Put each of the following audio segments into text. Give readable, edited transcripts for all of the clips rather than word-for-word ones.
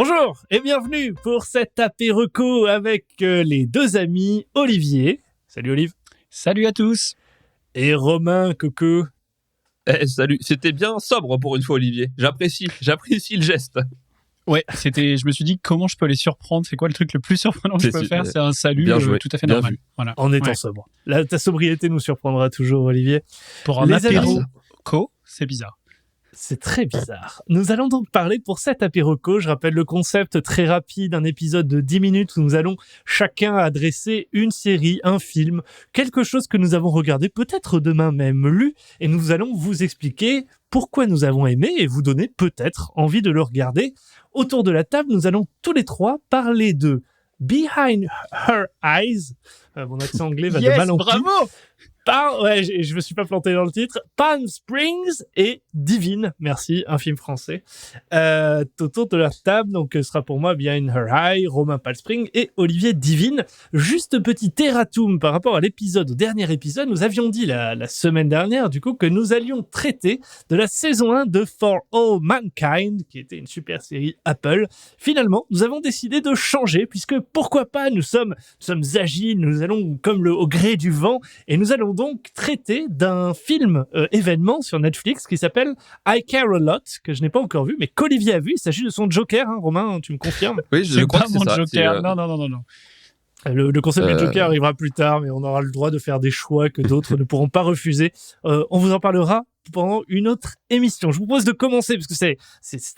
Bonjour et bienvenue pour cet apéreco avec les deux amis Olivier. Salut Olive. Salut à tous. Et Romain Coco. Salut, c'était bien sobre pour une fois Olivier. J'apprécie le geste. Ouais, je me suis dit comment je peux les surprendre, c'est quoi le truc le plus surprenant que je peux faire, c'est un salut tout à fait normal. Voilà. En étant sobre. Là, ta sobriété nous surprendra toujours Olivier. Pour un apéroco, c'est bizarre. C'est très bizarre. Nous allons donc parler pour cet apéroco, je rappelle le concept très rapide, un épisode de 10 minutes où nous allons chacun adresser une série, un film, quelque chose que nous avons regardé, peut-être demain même lu, et nous allons vous expliquer pourquoi nous avons aimé et vous donner peut-être envie de le regarder. Autour de la table, nous allons tous les trois parler de Behind Her Eyes. Mon accent anglais va de mal en pis. Bravo. Je me suis pas planté dans le titre. Palm Springs et Divine, merci, un film français. Autour de la table, donc ce sera pour moi Behind Her Eye, Romain Palm Springs et Olivier Divine. Juste petit erratum par rapport à au dernier épisode, nous avions dit la semaine dernière du coup que nous allions traiter de la saison 1 de For All Mankind, qui était une super série Apple. Finalement, nous avons décidé de changer puisque pourquoi pas, nous sommes agiles, nous allons comme au gré du vent et nous allons donc traiter d'un film événement sur Netflix qui s'appelle I Care a Lot, que je n'ai pas encore vu, mais qu'Olivier a vu. Il s'agit de son Joker, hein, Romain, tu me confirmes? Oui, je crois que c'est ça. Joker. Non. Le concept du Joker arrivera plus tard, mais on aura le droit de faire des choix que d'autres ne pourront pas refuser. On vous en parlera pendant une autre émission. Je vous propose de commencer, parce que c'est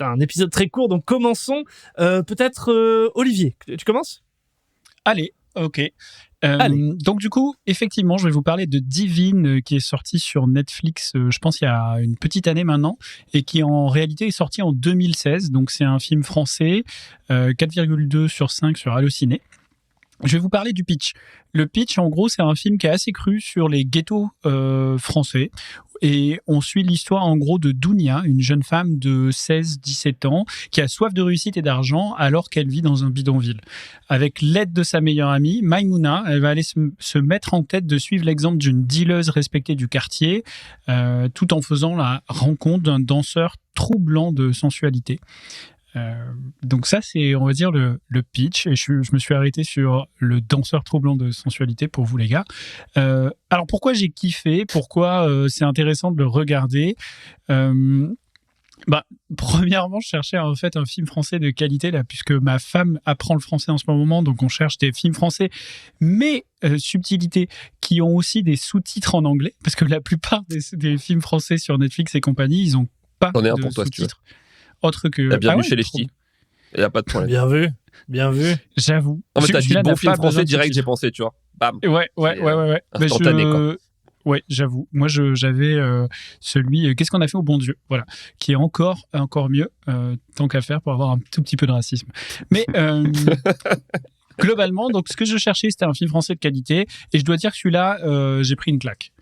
un épisode très court, donc commençons. Peut-être Olivier, tu commences? Allez, ok. Donc du coup, effectivement, je vais vous parler de Divine qui est sorti sur Netflix, je pense il y a une petite année maintenant, et qui en réalité est sorti en 2016. Donc c'est un film français, 4,2 sur 5 sur Allociné. Je vais vous parler du pitch. Le pitch, en gros, c'est un film qui est assez cru sur les ghettos français. Et on suit l'histoire, en gros, de Dounia, une jeune femme de 16-17 ans qui a soif de réussite et d'argent alors qu'elle vit dans un bidonville. Avec l'aide de sa meilleure amie, Maïmouna, elle va aller se mettre en tête de suivre l'exemple d'une dealeuse respectée du quartier, tout en faisant la rencontre d'un danseur troublant de sensualité. Donc ça, c'est, on va dire, le pitch, et je me suis arrêté sur le danseur troublant de sensualité pour vous les gars. Alors pourquoi j'ai kiffé, pourquoi c'est intéressant de le regarder, premièrement, je cherchais en fait un film français de qualité là, puisque ma femme apprend le français en ce moment, donc on cherche des films français, mais subtilité, qui ont aussi des sous-titres en anglais, parce que la plupart des films français sur Netflix et compagnie, ils ont pas de sous-titres. Autre que... Bienvenue chez les ch'tis. Il n'y a pas de problème. Bien vu. J'avoue. En fait, t'as dit bon film français direct, j'ai pensé, tu vois. Bam. Ouais. Instantané, quoi. Ouais, j'avoue. Moi, j'avais celui Qu'est-ce qu'on a fait au bon Dieu, voilà, qui est encore mieux, tant qu'à faire pour avoir un tout petit peu de racisme. Mais globalement, donc ce que je cherchais, c'était un film français de qualité, et je dois dire que celui-là, j'ai pris une claque.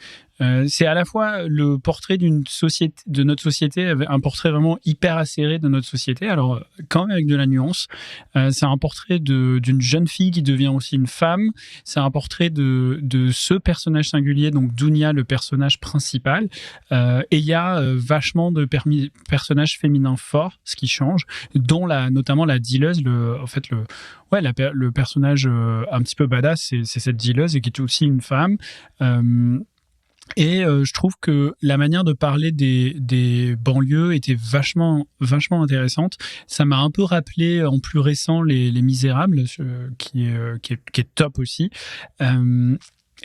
C'est à la fois le portrait d'une société, de notre société, un portrait vraiment hyper acéré de notre société, alors quand même avec de la nuance. C'est un portrait d'une jeune fille qui devient aussi une femme. C'est un portrait de ce personnage singulier, donc Dounia, le personnage principal. Et il y a vachement de personnages féminins forts, ce qui change, dont notamment la dealeuse, le personnage un petit peu badass, c'est cette dealeuse, et qui est aussi une femme. Et je trouve que la manière de parler des banlieues était vachement intéressante. Ça m'a un peu rappelé en plus récent les Misérables, qui est top aussi.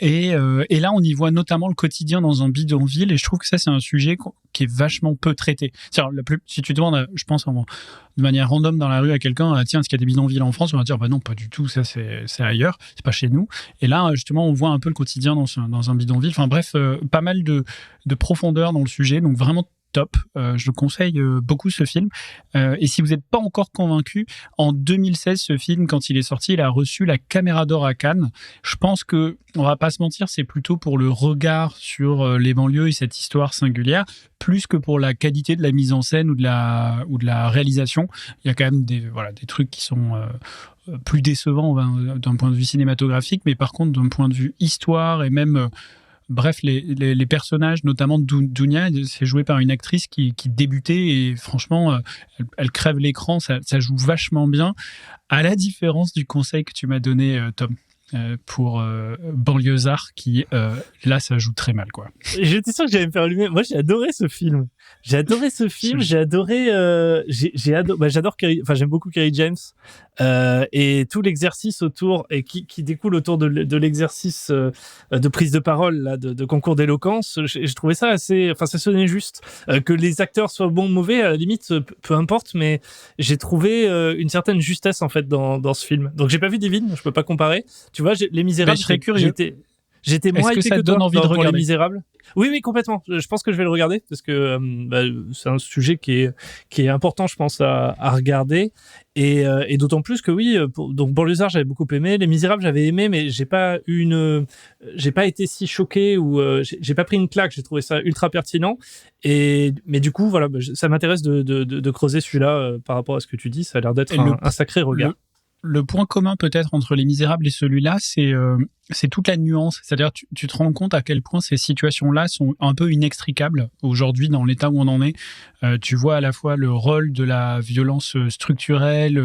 Et là, on y voit notamment le quotidien dans un bidonville, et je trouve que ça, c'est un sujet qui est vachement peu traité. Si tu demandes, je pense, de manière random dans la rue à quelqu'un, tiens, est-ce qu'il y a des bidonvilles en France? On va dire, bah non, pas du tout, ça c'est ailleurs, c'est pas chez nous. Et là, justement, on voit un peu le quotidien dans un bidonville. Enfin bref, pas mal de profondeur dans le sujet, donc vraiment top. Je conseille beaucoup ce film. Et si vous n'êtes pas encore convaincu, en 2016, ce film, quand il est sorti, il a reçu la Caméra d'Or à Cannes. Je pense que, on va pas se mentir, c'est plutôt pour le regard sur les banlieues et cette histoire singulière, plus que pour la qualité de la mise en scène ou de la réalisation. Il y a quand même des trucs qui sont plus décevants d'un point de vue cinématographique, mais par contre, d'un point de vue histoire et même bref, les personnages, notamment Dounia, c'est joué par une actrice qui débutait et franchement, elle crève l'écran, ça joue vachement bien, à la différence du conseil que tu m'as donné, Tom. Pour Banlieusard qui là ça joue très mal quoi. J'étais sûr que j'allais me faire allumer. Moi j'ai adoré ce film. J'ai adoré j'adore Kerry, enfin j'aime beaucoup Kerry James et tout l'exercice autour et qui découle autour de l'exercice de prise de parole là, de concours d'éloquence. J'ai trouvé ça assez, enfin ça sonnait juste. Que les acteurs soient bons ou mauvais à la limite peu importe, mais j'ai trouvé une certaine justesse en fait dans ce film. Donc j'ai pas vu Divine, je peux pas comparer. Tu vois, Les Misérables, je serais curieux. J'étais moins hypé que ça te donne envie de pour Les regarder Misérables. Oui, complètement. Je pense que je vais le regarder parce que c'est un sujet qui est important, je pense, à regarder. Et d'autant plus que oui, donc Banlieusard, j'avais beaucoup aimé. Les Misérables, j'avais aimé, mais j'ai pas été si choqué ou j'ai pas pris une claque. J'ai trouvé ça ultra pertinent. Mais du coup, voilà, ça m'intéresse de creuser celui-là par rapport à ce que tu dis. Ça a l'air d'être un sacré regard. Le point commun peut-être entre Les Misérables et celui-là, c'est toute la nuance. C'est-à-dire, tu te rends compte à quel point ces situations-là sont un peu inextricables aujourd'hui dans l'état où on en est. Tu vois à la fois le rôle de la violence structurelle,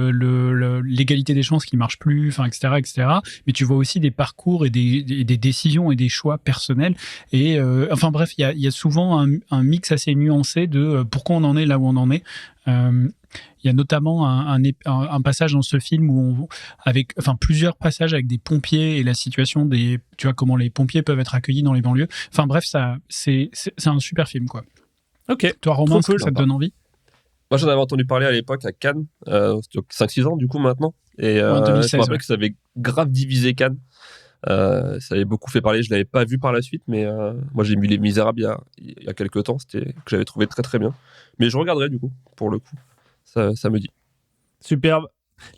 l'égalité des chances qui marche plus, enfin, etc., etc. Mais tu vois aussi des parcours et des décisions et des choix personnels. Et enfin bref, il y a souvent un mix assez nuancé de pourquoi on en est là où on en est. Il y a notamment un passage dans ce film où plusieurs passages avec des pompiers et la situation tu vois, comment les pompiers peuvent être accueillis dans les banlieues. Enfin bref, c'est un super film, quoi. Ok. Toi, Romain, est-ce que ça te donne envie? Moi, j'en avais entendu parler à l'époque à Cannes, 5-6 ans du coup maintenant. Et en 2016, je me rappelle que ça avait grave divisé Cannes. Ça avait beaucoup fait parler, je l'avais pas vu par la suite, mais moi j'ai mis Les Misérables il y a quelques temps, que j'avais trouvé très très bien. Mais je regarderai du coup, pour le coup. Ça me dit. Superbe.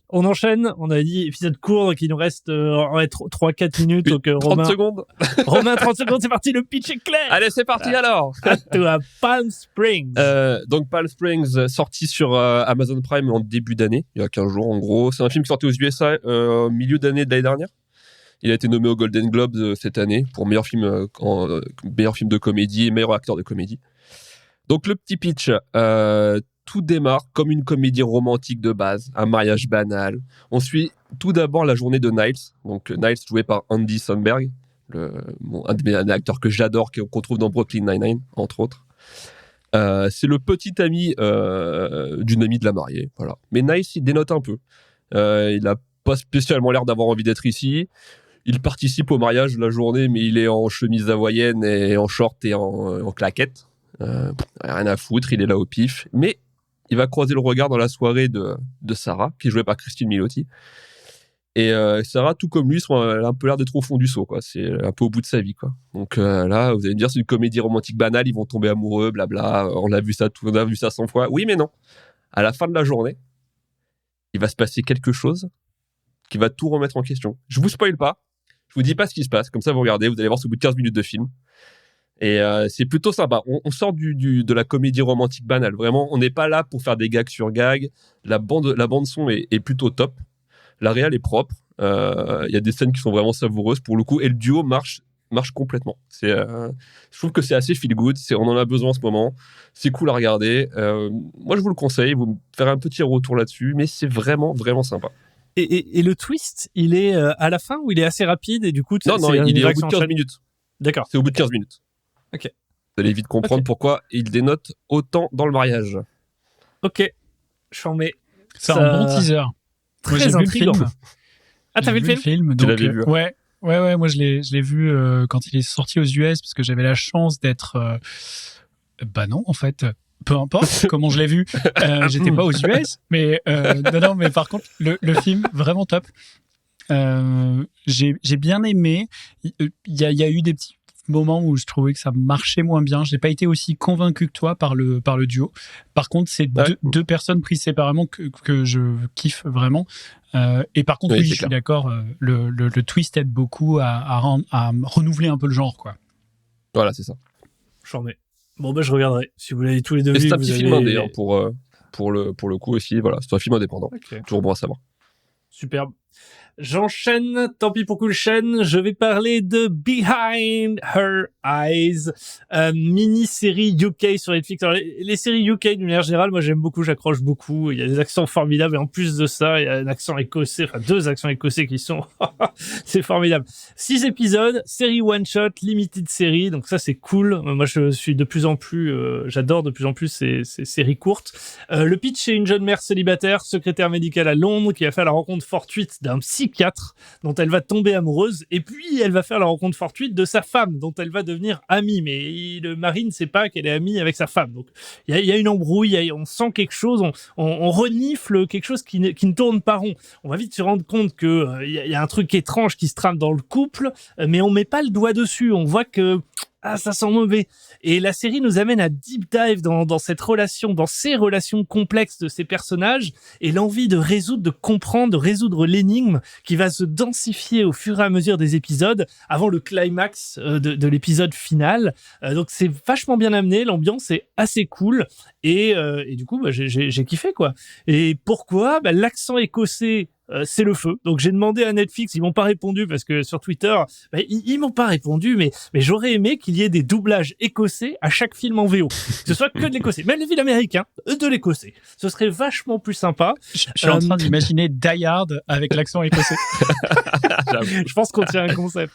On enchaîne. On a dit épisode court, donc il nous reste 3-4 minutes. Donc, 30 secondes. Romain, 30 secondes, c'est parti. Le pitch est clair. Allez, c'est parti alors. À toi, Palm Springs. Donc Palm Springs, sorti sur Amazon Prime en début d'année, il y a 15 jours en gros. C'est un film qui sortait aux USA au milieu d'année de l'année dernière. Il a été nommé aux Golden Globes cette année pour meilleur film de comédie et meilleur acteur de comédie. Donc le petit pitch, tout démarre comme une comédie romantique de base, un mariage banal. On suit tout d'abord la journée de Niles, donc Niles joué par Andy Samberg, un des acteurs que j'adore, qu'on trouve dans Brooklyn Nine-Nine, entre autres. C'est le petit ami d'une amie de la mariée, voilà. Mais Niles, il dénote un peu. Il n'a pas spécialement l'air d'avoir envie d'être ici. Il participe au mariage de la journée, mais il est en chemise hawaïenne et en short et en claquettes. Rien à foutre, il est là au pif. Mais il va croiser le regard dans la soirée de Sarah, qui est jouée par Christine Milioti. Et Sarah, tout comme lui, elle a un peu l'air d'être au fond du seau, quoi. C'est un peu au bout de sa vie, quoi. Donc là, vous allez me dire, c'est une comédie romantique banale, ils vont tomber amoureux, blabla. On a vu ça 100 fois. Oui, mais non. À la fin de la journée, il va se passer quelque chose qui va tout remettre en question. Je vous spoil pas. Je vous dis pas ce qui se passe. Comme ça, vous regardez, vous allez voir ce bout de 15 minutes de film. Et c'est plutôt sympa. On sort de la comédie romantique banale. Vraiment, on n'est pas là pour faire des gags sur gags. La bande son est plutôt top. La réal est propre. Il y a des scènes qui sont vraiment savoureuses pour le coup. Et le duo marche complètement. Je trouve que c'est assez feel good. On en a besoin en ce moment. C'est cool à regarder. Moi, je vous le conseille. Vous me ferez un petit retour là-dessus. Mais c'est vraiment, vraiment sympa. Et le twist, il est à la fin ou il est assez rapide et du coup... Non, il est au bout de 15 minutes. D'accord. C'est au bout de 15 minutes. Ok. Vous allez vite comprendre pourquoi il dénote autant dans le mariage. Ok. J'en mets. C'est un bon teaser. Très intriguant. Ah, t'as vu le film? Donc, tu l'avais vu. Ouais, moi je l'ai vu quand il est sorti aux US parce que j'avais la chance d'être... Bah non, en fait... Peu importe comment je l'ai vu, j'étais pas aux US, mais non, mais par contre, le film, vraiment top. J'ai bien aimé. Il y a eu des petits moments où je trouvais que ça marchait moins bien. J'ai pas été aussi convaincu que toi par le duo. Par contre, c'est deux personnes prises séparément que je kiffe vraiment. Et par contre, oui, je suis d'accord. Le twist aide beaucoup à renouveler un peu le genre, quoi. Voilà, c'est ça. J'en mets. Bon, je regarderai. Si vous l'avez tous les deux vu. C'est un petit film indé pour le coup aussi. Voilà, c'est un film indépendant. Okay. Toujours bon à savoir. Superbe. J'enchaîne, tant pis pour Cool Chain, je vais parler de Behind Her Eyes, mini-série UK sur Netflix. Alors, les séries UK, d'une manière générale, moi j'aime beaucoup, j'accroche beaucoup, il y a des accents formidables, et en plus de ça, il y a un accent écossais, enfin 2 accents écossais qui sont, c'est formidable. 6 épisodes, série one-shot, limited série, donc ça c'est cool. Moi je suis de plus en plus, j'adore de plus en plus ces séries courtes. Le pitch, c'est une jeune mère célibataire, secrétaire médicale à Londres, qui va faire la rencontre fortuite d'un psychiatre dont elle va tomber amoureuse, et puis elle va faire la rencontre fortuite de sa femme dont elle va devenir amie, mais le mari ne sait pas qu'elle est amie avec sa femme. Donc il y a une embrouille, on sent quelque chose, on renifle quelque chose qui ne tourne pas rond. On va vite se rendre compte que il y a un truc étrange qui se trame dans le couple, mais on met pas le doigt dessus. On voit que ça sent mauvais. Et la série nous amène à deep dive dans cette relation, dans ces relations complexes de ces personnages, et l'envie de résoudre, de comprendre, de résoudre l'énigme qui va se densifier au fur et à mesure des épisodes avant le climax de l'épisode final. Donc c'est vachement bien amené, l'ambiance est assez cool, et du coup j'ai kiffé quoi. Et pourquoi ? L'accent écossais, c'est le feu. Donc j'ai demandé à Netflix, ils m'ont pas répondu parce que sur Twitter, ils m'ont pas répondu, mais j'aurais aimé qu'il y ait des doublages écossais à chaque film en VO. Que ce soit que de l'écossais, même les villes américains, de l'écossais. Ce serait vachement plus sympa. Je suis en train d'imaginer Die Hard avec l'accent écossais. Je pense qu'on tient un concept.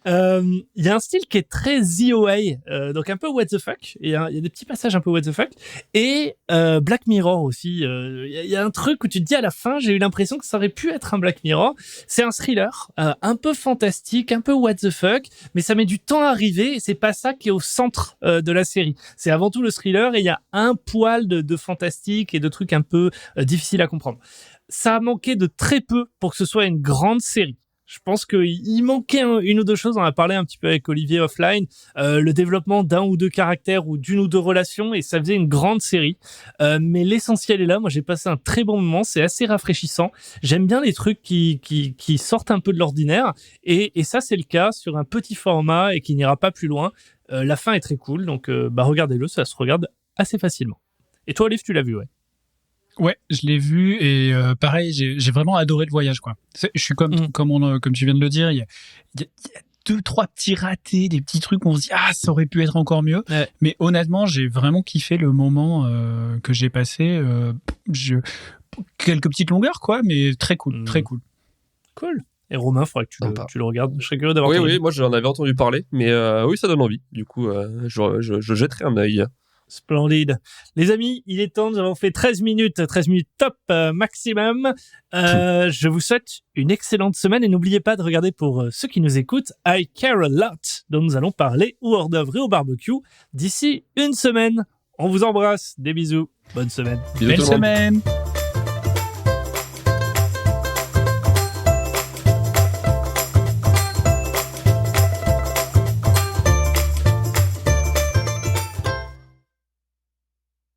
Il y a un style qui est très ZOA, donc un peu what the fuck. Il y a des petits passages un peu what the fuck. Et Black Mirror aussi. Il y a un truc où tu te dis à la fin, j'ai eu l'impression que ça aurait pu être un Black Mirror. C'est un thriller, un peu fantastique, un peu what the fuck, mais ça met du temps à arriver, et c'est pas ça qui est au centre de la série. C'est avant tout le thriller, et il y a un poil de fantastique et de trucs un peu difficiles à comprendre. Ça a manqué de très peu pour que ce soit une grande série. Je pense qu'il manquait une ou deux choses. On a parlé un petit peu avec Olivier offline, le développement d'un ou deux caractères ou d'une ou deux relations, et ça faisait une grande série. Mais l'essentiel est là. Moi, j'ai passé un très bon moment. C'est assez rafraîchissant. J'aime bien les trucs qui sortent un peu de l'ordinaire, et ça, c'est le cas sur un petit format et qui n'ira pas plus loin. La fin est très cool, donc regardez-le. Ça se regarde assez facilement. Et toi, Olive, tu l'as vu, ouais? Ouais, je l'ai vu, et pareil, j'ai vraiment adoré le voyage, quoi. Je suis comme tu viens de le dire, il y a 2-3 petits ratés, des petits trucs où on se dit ça aurait pu être encore mieux. Ouais. Mais honnêtement, j'ai vraiment kiffé le moment que j'ai passé. Quelques petites longueurs, quoi, mais très cool, très cool. Cool. Et Romain, il faudrait que tu le regardes. Je serais curieux d'avoir. Oui, moi j'en avais entendu parler, mais oui, ça donne envie. Du coup, je jetterai un œil. Splendide. Les amis, il est temps, nous avons fait 13 minutes top maximum. Je vous souhaite une excellente semaine, et n'oubliez pas de regarder, pour ceux qui nous écoutent, I Care a Lot, dont nous allons parler au hors d'œuvre et au barbecue d'ici une semaine. On vous embrasse, des bisous, bonne semaine. Belle semaine.